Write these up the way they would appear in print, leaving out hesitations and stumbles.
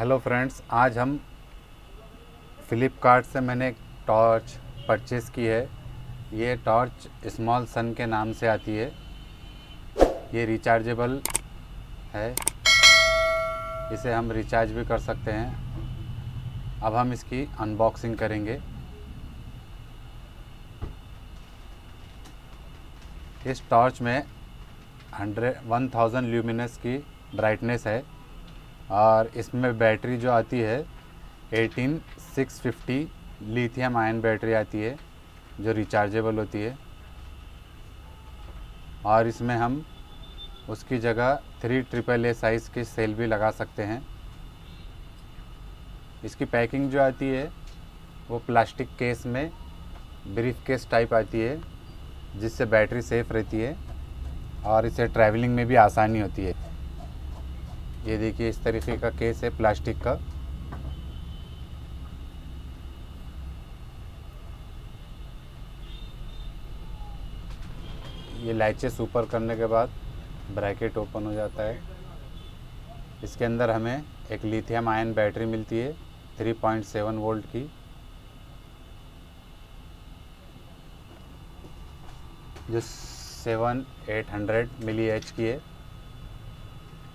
Hello friends, आज हम फ्लिपकार्ट से मैंने एक टॉर्च परचेज़ की है। ये टॉर्च स्मॉल सन के नाम से आती है। ये रिचार्जेबल है, इसे हम रिचार्ज भी कर सकते हैं। अब हम इसकी अनबॉक्सिंग करेंगे। इस टॉर्च में 1000 ल्यूमिनस की ब्राइटनेस है और इसमें बैटरी जो आती है 18650 लिथियम आयन बैटरी आती है जो रिचार्जेबल होती है। और इसमें हम उसकी जगह 3AAA साइज़ की सेल भी लगा सकते हैं। इसकी पैकिंग जो आती है वो प्लास्टिक केस में ब्रीफ केस टाइप आती है, जिससे बैटरी सेफ़ रहती है और इसे ट्रैवलिंग में भी आसानी होती है। ये देखिए, इस तरीके का केस है प्लास्टिक का। ये लैचेस ऊपर करने के बाद ब्रैकेट ओपन हो जाता है। इसके अंदर हमें एक लिथियम आयन बैटरी मिलती है 3.7 वोल्ट की, जो 7800 मिली एच की है।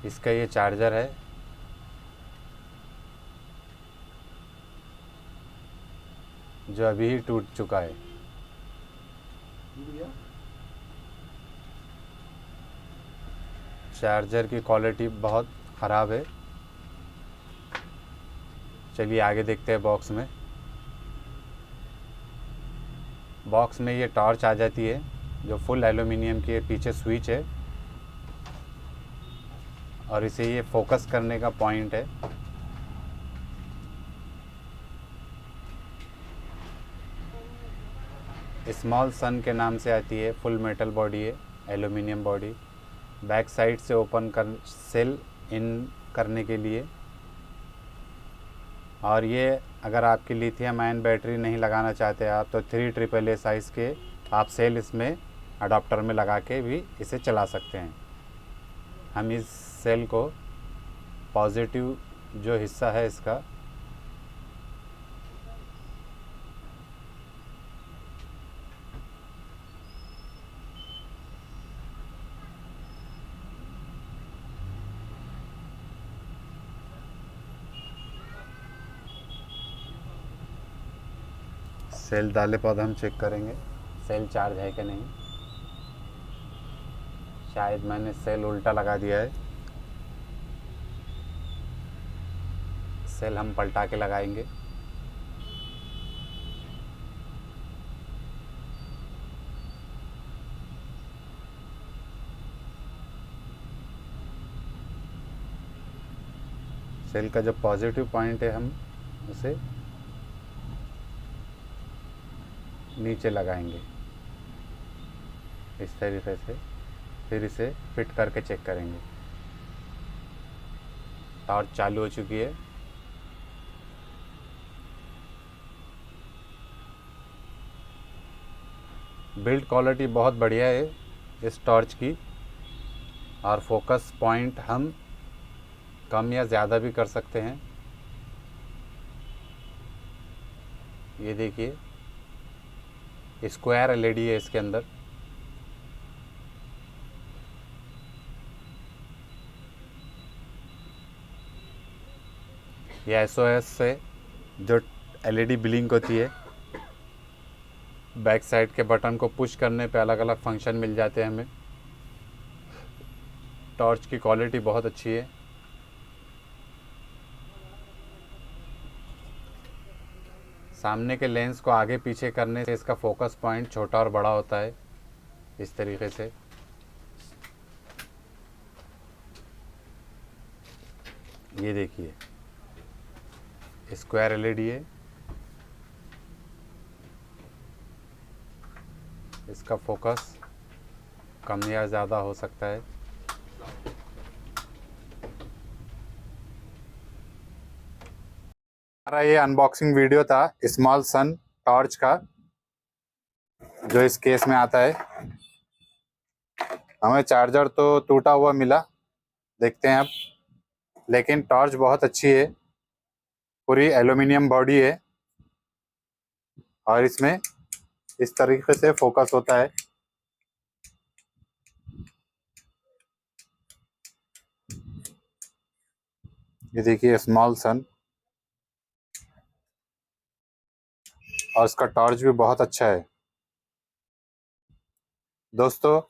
इसका ये चार्जर है। जो अभी ही टूट चुका है। चार्जर की क्वालिटी बहुत ख़राब है। चलिए आगे देखते हैं बॉक्स में। बॉक्स में ये टॉर्च आ जाती है जो फुल एल्युमिनियम की है। पीछे स्विच है और इसे ये फोकस करने का पॉइंट है। स्मॉल सन के नाम से आती है। फुल मेटल बॉडी है, एल्युमिनियम बॉडी। बैक साइड से ओपन कर सेल इन करने के लिए। और ये अगर आपकी लिथियम आयन बैटरी नहीं लगाना चाहते आप तो 3AAA साइज़ के आप सेल इसमें अडाप्टर में लगा के भी इसे चला सकते हैं। हम इस सेल को पॉजिटिव जो हिस्सा है इसका सेल डाले बाद हम चेक करेंगे सेल चार्ज है कि नहीं। शायद मैंने सेल उल्टा लगा दिया है। सेल हम पलटा के लगाएंगे। सेल का जो पॉजिटिव पॉइंट है हम उसे नीचे लगाएंगे इस तरीके से। फिर इसे फिट करके चेक करेंगे। टॉर्च चालू हो चुकी है। बिल्ड क्वालिटी बहुत बढ़िया है इस टॉर्च की। और फोकस पॉइंट हम कम या ज़्यादा भी कर सकते हैं। ये देखिए, स्क्वायर एलईडी है इसके अंदर। यह एसओएस से जो एलईडी ब्लिंक होती है, बैक साइड के बटन को पुश करने पे अलग अलग फंक्शन मिल जाते हैं हमें। टॉर्च की क्वालिटी बहुत अच्छी है। सामने के लेंस को आगे पीछे करने से इसका फोकस पॉइंट छोटा और बड़ा होता है इस तरीके से। ये देखिए, स्क्वायर एलईडी है। इसका फोकस कम या ज़्यादा हो सकता है। हमारा ये अनबॉक्सिंग वीडियो था स्मॉल सन टॉर्च का, जो इस केस में आता है। हमें चार्जर तो टूटा हुआ मिला, देखते हैं अब। लेकिन टॉर्च बहुत अच्छी है। पूरी एल्यूमिनियम बॉडी है और इसमें इस तरीके से फोकस होता है। ये देखिए स्मॉल सन, और इसका टॉर्च भी बहुत अच्छा है। दोस्तों